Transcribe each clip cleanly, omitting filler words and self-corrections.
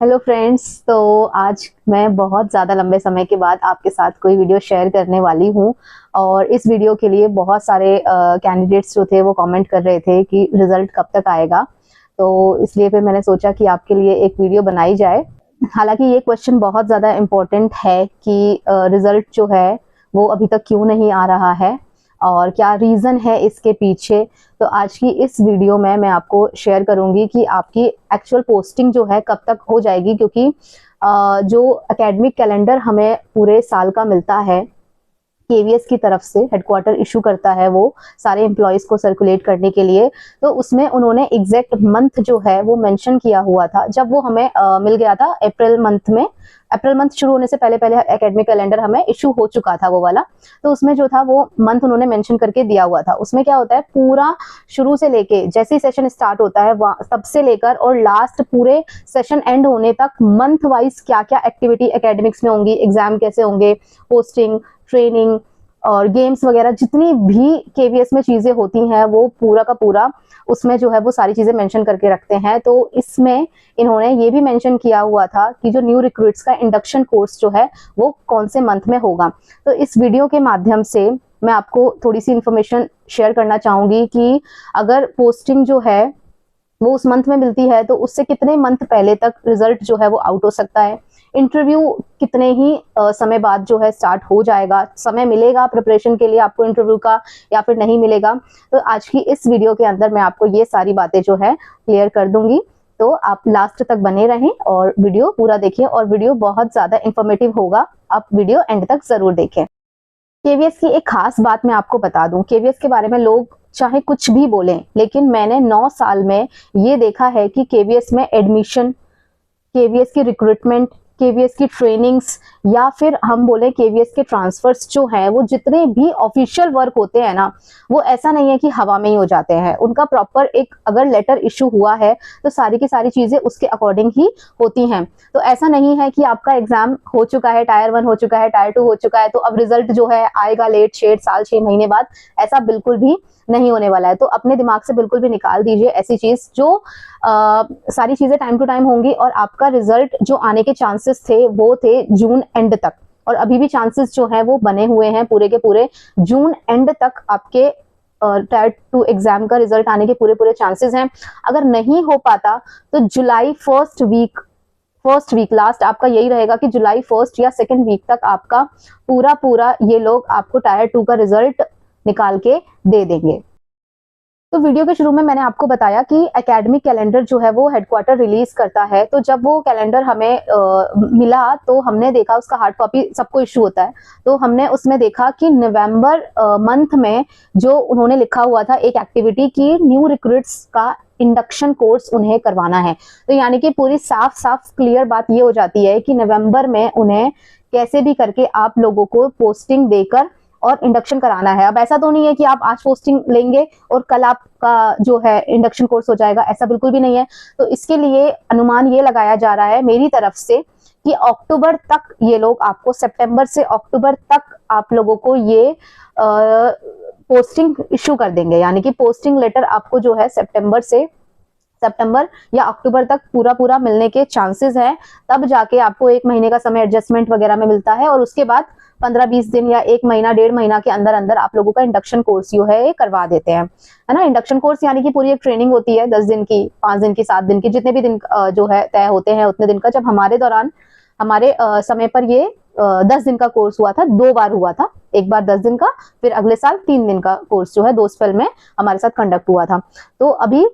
Hello friends. तो आज मैं बहुत ज़्यादा लंबे समय के बाद आपके साथ कोई वीडियो शेयर करने वाली हूँ और इस वीडियो के लिए बहुत सारे कैंडिडेट्स जो थे वो कमेंट कर रहे थे कि रिज़ल्ट कब तक आएगा। तो इसलिए फिर मैंने सोचा कि आपके लिए एक वीडियो बनाई जाए। हालांकि ये क्वेश्चन बहुत ज़्यादा इम्पोर्टेंट है कि रिज़ल्ट जो है वो अभी तक क्यों नहीं आ रहा है और क्या रीज़न है इसके पीछे। तो आज की इस वीडियो में मैं आपको शेयर करूंगी कि आपकी एक्चुअल पोस्टिंग जो है कब तक हो जाएगी, क्योंकि जो एकेडमिक कैलेंडर हमें पूरे साल का मिलता है केवीएस की तरफ से, हेडक्वार्टर इशू करता है वो सारे एम्प्लॉयज को सर्कुलेट करने के लिए। तो उसमें उन्होंने एग्जैक्ट मंथ जो है वो मेंशन किया हुआ था। जब वो हमें मिल गया था अप्रैल मंथ में, अप्रैल मंथ शुरू होने से पहले पहले एकेडमिक कैलेंडर हमें इशू हो चुका था वो वाला। तो उसमें जो था वो मंथ उन्होंने मेंशन करके दिया हुआ था। उसमें क्या होता है, पूरा शुरू से लेके जैसे ही सेशन स्टार्ट होता है तब से लेकर और लास्ट पूरे सेशन एंड होने तक मंथ वाइज क्या क्या एक्टिविटी एकेडमिक्स में होंगी, एग्जाम कैसे होंगे, पोस्टिंग, ट्रेनिंग और गेम्स वगैरह जितनी भी केवीएस में चीजें होती हैं वो पूरा का पूरा उसमें जो है वो सारी चीजें मेंशन करके रखते हैं। तो इसमें इन्होंने ये भी मेंशन किया हुआ था कि जो न्यू रिक्रूट्स का इंडक्शन कोर्स जो है वो कौन से मंथ में होगा। तो इस वीडियो के माध्यम से मैं आपको थोड़ी सी इंफॉर्मेशन शेयर करना चाहूंगी कि अगर पोस्टिंग जो है वो उस मंथ में मिलती है तो उससे कितने मंथ पहले तक रिजल्ट जो है वो आउट हो सकता है, इंटरव्यू कितने ही समय बाद जो है स्टार्ट हो जाएगा, समय मिलेगा प्रिपरेशन के लिए आपको इंटरव्यू का या फिर नहीं मिलेगा। तो आज की इस वीडियो के अंदर मैं आपको ये सारी बातें जो है क्लियर कर दूंगी। तो आप लास्ट तक बने रहें और वीडियो पूरा देखिए, और वीडियो बहुत ज्यादा इंफॉर्मेटिव होगा, आप वीडियो एंड तक जरूर देखें। केवीएस की एक खास बात मैं आपको बता दूं, केवीएस के बारे में लोग चाहे कुछ भी बोलें, लेकिन मैंने 9 साल में ये देखा है कि केवीएस में एडमिशन, केवीएस की रिक्रूटमेंट, केवीएस की ट्रेनिंग्स या फिर हम बोले केवीएस के ट्रांसफर्स जो हैं, वो जितने भी ऑफिशियल वर्क होते हैं ना, वो ऐसा नहीं है कि हवा में ही हो जाते हैं। उनका प्रॉपर एक अगर लेटर इशू हुआ है तो सारी की सारी चीजें उसके अकॉर्डिंग ही होती हैं। तो ऐसा नहीं है कि आपका एग्जाम हो चुका है, टायर 1 हो चुका है, टायर 2 हो चुका है, तो अब रिजल्ट जो है आएगा लेट शेट साल 6 महीने बाद। ऐसा बिल्कुल भी नहीं होने वाला है। तो अपने दिमाग से बिल्कुल भी निकाल दीजिए ऐसी चीज। जो सारी चीजें टाइम टू टाइम होंगी और आपका रिजल्ट जो आने के चांसेस थे वो थे जून एंड तक, और अभी भी चांसेस जो है वो बने हुए हैं पूरे के पूरे जून एंड तक आपके टायर 2 एग्जाम का रिजल्ट आने के पूरे पूरे चांसेस हैं। अगर नहीं हो पाता तो जुलाई फर्स्ट वीक लास्ट आपका यही रहेगा कि जुलाई 1 या 2 वीक तक आपका पूरा ये लोग आपको टायर 2 का रिजल्ट निकाल के दे देंगे। तो वीडियो के शुरू में मैंने आपको बताया कि एकेडमिक कैलेंडर जो है वो हेडक्वार्टर रिलीज करता है। तो जब वो कैलेंडर हमें मिला तो हमने देखा, उसका हार्ड कॉपी सबको इशू होता है, तो हमने उसमें देखा कि नवंबर मंथ में जो उन्होंने लिखा हुआ था एक एक्टिविटी की न्यू रिक्रूट्स का इंडक्शन कोर्स उन्हें करवाना है। तो यानी कि पूरी साफ साफ क्लियर बात ये हो जाती है कि नवंबर में उन्हें कैसे भी करके आप लोगों को पोस्टिंग देकर और इंडक्शन कराना है। अब ऐसा तो नहीं है कि आप आज पोस्टिंग लेंगे और कल आपका जो है इंडक्शन कोर्स हो जाएगा, ऐसा बिल्कुल भी नहीं है। तो इसके लिए अनुमान ये लगाया जा रहा है मेरी तरफ से कि अक्टूबर तक ये लोग आपको, सितंबर से अक्टूबर तक आप लोगों को ये पोस्टिंग इशू कर देंगे। यानी कि पोस्टिंग लेटर आपको जो है सितंबर या अक्टूबर तक पूरा मिलने के चांसेस हैं। तब जाके आपको 1 महीने का समय एडजस्टमेंट वगैरह में मिलता है और उसके बाद 15-20 दिन या 1 महीना 1.5 महीना के अंदर अंदर आप लोगों का इंडक्शन कोर्स जो है करवा देते हैं, है ना। इंडक्शन कोर्स यानी कि पूरी एक ट्रेनिंग होती है 10 दिन की, 5 दिन की, 7 दिन की, जितने भी दिन जो है तय होते हैं उतने दिन का। जब हमारे दौरान हमारे समय पर ये 10 दिन का कोर्स हुआ था, 2 बार हुआ था, एक बार 10 दिन का, फिर अगले साल 3 दिन का कोर्स जो है 2 स्पेल में हमारे साथ कंडक्ट हुआ था। तो अभी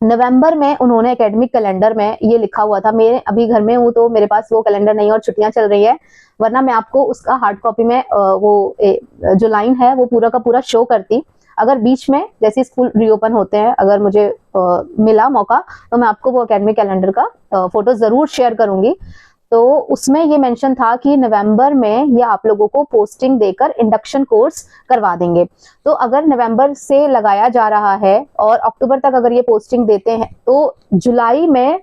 नवंबर में उन्होंने एकेडमिक कैलेंडर में ये लिखा हुआ था, मैं अभी घर में हूँ तो मेरे पास वो कैलेंडर नहीं है और छुट्टियां चल रही है, वरना मैं आपको उसका हार्ड कॉपी में जो लाइन है वो पूरा का पूरा शो करती। अगर बीच में जैसे स्कूल रीओपन होते हैं, अगर मुझे मिला मौका तो मैं आपको वो एकेडमिक कैलेंडर का फोटो जरूर शेयर करूंगी। तो उसमें ये मेंशन था कि नवंबर में ये आप लोगों को पोस्टिंग देकर इंडक्शन कोर्स करवा देंगे। तो अगर नवंबर से लगाया जा रहा है और अक्टूबर तक अगर ये पोस्टिंग देते हैं तो जुलाई में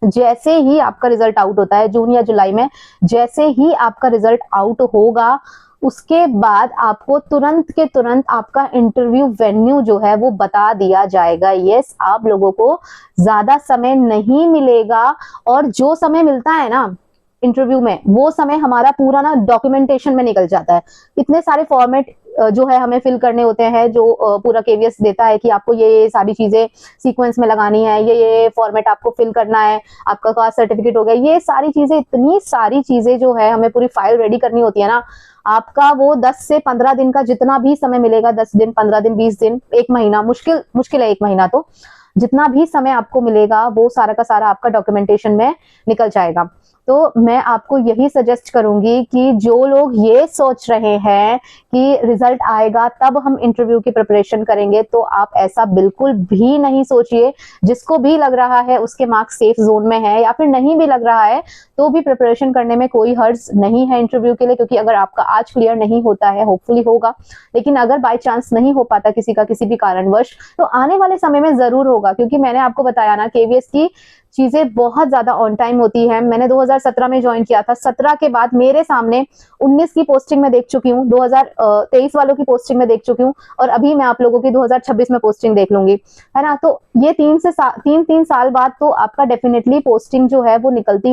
जैसे ही आपका रिजल्ट आउट होता है, जून या जुलाई में जैसे ही आपका रिजल्ट आउट होगा उसके बाद आपको तुरंत के तुरंत आपका इंटरव्यू वेन्यू जो है वो बता दिया जाएगा। यस, आप लोगों को ज्यादा समय नहीं मिलेगा, और जो समय मिलता है ना इंटरव्यू में, वो समय हमारा पूरा ना डॉक्यूमेंटेशन में निकल जाता है। इतने सारे फॉर्मेट जो है हमें फिल करने होते हैं, जो पूरा केवीएस देता है कि आपको ये सारी चीजें सीक्वेंस में लगानी है, ये फॉर्मेट आपको फिल करना है, आपका कास्ट सर्टिफिकेट हो गया, ये सारी चीजें, इतनी सारी चीजें जो है हमें पूरी फाइल रेडी करनी होती है ना। आपका वो 10 से 15 दिन का जितना भी समय मिलेगा, 10 दिन, 15 दिन, 20 दिन, 1 महीना, मुश्किल है 1 महीना, तो जितना भी समय आपको मिलेगा वो सारा का सारा आपका डॉक्यूमेंटेशन में निकल जाएगा। तो मैं आपको यही सजेस्ट करूंगी कि जो लोग ये सोच रहे हैं कि रिजल्ट आएगा तब हम इंटरव्यू की प्रिपरेशन करेंगे, तो आप ऐसा बिल्कुल भी नहीं सोचिए। जिसको भी लग रहा है उसके मार्क्स सेफ जोन में है, या फिर नहीं भी लग रहा है तो भी प्रिपरेशन करने में कोई हर्ज नहीं है इंटरव्यू के लिए, क्योंकि अगर आपका आज क्लियर नहीं होता है, होपफुली होगा, लेकिन अगर बाय चांस नहीं हो पाता किसी का किसी भी कारणवश, तो आने वाले समय में जरूर होगा। क्योंकि मैंने आपको बताया ना, केवीएस की चीजें बहुत ज्यादा ऑन टाइम होती है। मैंने 2017 में ज्वाइन किया था, 17 के बाद मेरे सामने 19 की पोस्टिंग में देख चुकी हूँ, 2023 वालों की पोस्टिंग में देख चुकी हूँ, और अभी मैं आप लोगों की 2026 में पोस्टिंग देख लूंगी, है ना। तो ये 3 साल बाद तो आपका डेफिनेटली पोस्टिंग जो है वो निकलती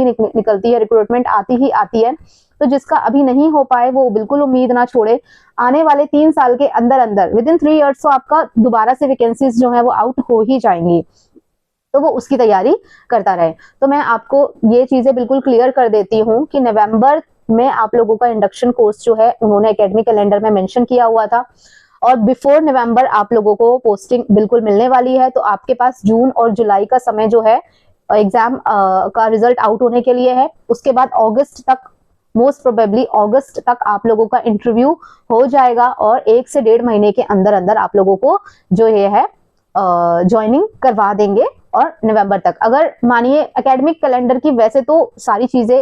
है, रिक्रूटमेंट आती ही आती है। तो जिसका अभी नहीं हो पाए वो बिल्कुल उम्मीद ना छोड़े। आने वाले 3 साल के अंदर अंदर, विद इन 3 ईयर्स, तो आपका दोबारा से वैकेंसीज जो है वो आउट हो ही जाएंगी, तो वो उसकी तैयारी करता रहे। तो मैं आपको ये चीजें बिल्कुल क्लियर कर देती हूँ कि नवंबर में आप लोगों का इंडक्शन कोर्स जो है उन्होंने एकेडमिक कैलेंडर में मेंशन किया हुआ था, और बिफोर नवंबर आप लोगों को पोस्टिंग बिल्कुल मिलने वाली है। तो आपके पास जून और जुलाई का समय जो है एग्जाम का रिजल्ट आउट होने के लिए है। उसके बाद अगस्त तक, मोस्ट प्रोबेबली अगस्त तक आप लोगों का इंटरव्यू हो जाएगा, और 1 से 1.5 महीने के अंदर अंदर आप लोगों को जो ये है ज्वाइनिंग करवा देंगे। और नवंबर तक, अगर मानिए एकेडमिक कैलेंडर की वैसे तो सारी चीजें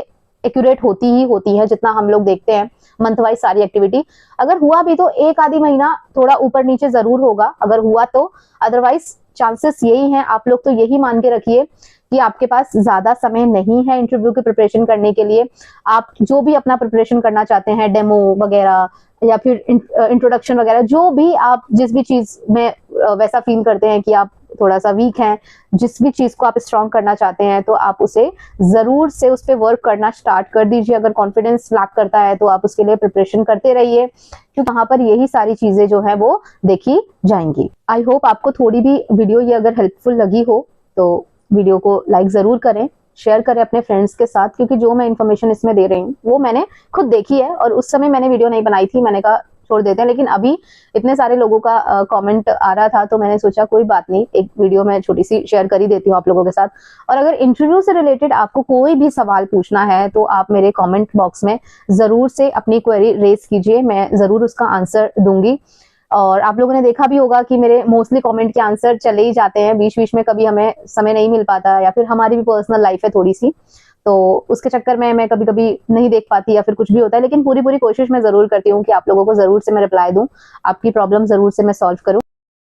एक्यूरेट होती ही होती है, जितना हम लोग देखते हैं मंथ वाइज सारी एक्टिविटी, अगर हुआ भी तो 1 आधी महीना थोड़ा ऊपर नीचे जरूर होगा, अगर हुआ तो। अदरवाइज चांसेस यही हैं, आप लोग तो यही मान के रखिए कि आपके पास ज्यादा समय नहीं है इंटरव्यू की प्रिपरेशन करने के लिए। आप जो भी अपना प्रिपरेशन करना चाहते हैं, डेमो वगैरह या फिर इंट्रोडक्शन वगैरह, जो भी आप जिस भी चीज में वैसा फील करते हैं कि आप थोड़ा सा वीक हैं, जिस भी चीज को आप स्ट्रॉन्ग करना चाहते हैं, तो आप उसे जरूर से उस पर वर्क करना स्टार्ट कर दीजिए। अगर कॉन्फिडेंस लैक करता है तो आप उसके लिए प्रिपरेशन करते रहिए, क्योंकि वहां पर यही सारी चीजें जो है वो देखी जाएंगी। आई होप आपको थोड़ी भी वीडियो ये अगर हेल्पफुल लगी हो तो वीडियो को लाइक जरूर करें, शेयर करें अपने फ्रेंड्स के साथ, क्योंकि जो मैं इन्फॉर्मेशन इसमें दे रही हूँ वो मैंने खुद देखी है, और उस समय मैंने वीडियो नहीं बनाई थी, मैंने कहा छोड़ देते हैं। लेकिन अभी इतने सारे लोगों का कमेंट आ रहा था, तो मैंने सोचा कोई बात नहीं, एक वीडियो में छोटी सी शेयर कर ही देती हूँ आप लोगों के साथ। और अगर इंटरव्यू से रिलेटेड आपको कोई भी सवाल पूछना है तो आप मेरे कमेंट बॉक्स में जरूर से अपनी क्वेरी रेज कीजिए, मैं जरूर उसका आंसर दूंगी। और आप लोगों ने देखा भी होगा कि मेरे मोस्टली कमेंट के आंसर चले ही जाते हैं, बीच बीच में कभी हमें समय नहीं मिल पाता, या फिर हमारी भी पर्सनल लाइफ है थोड़ी सी, तो उसके चक्कर में मैं कभी कभी नहीं देख पाती या फिर कुछ भी होता है। लेकिन पूरी कोशिश मैं जरूर करती हूँ कि आप लोगों को जरूर से मैं रिप्लाई दूं, आपकी प्रॉब्लम जरूर से मैं सॉल्व करूँ।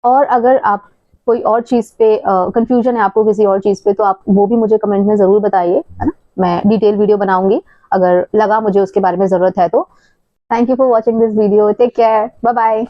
और अगर आप कोई और चीज पे कंफ्यूजन है आपको किसी और चीज पे, तो आप वो भी मुझे कमेंट में जरूर बताइए, है ना। मैं डिटेल वीडियो बनाऊंगी अगर लगा मुझे उसके बारे में जरूरत है तो। Thank you for watching this video, take care, bye bye.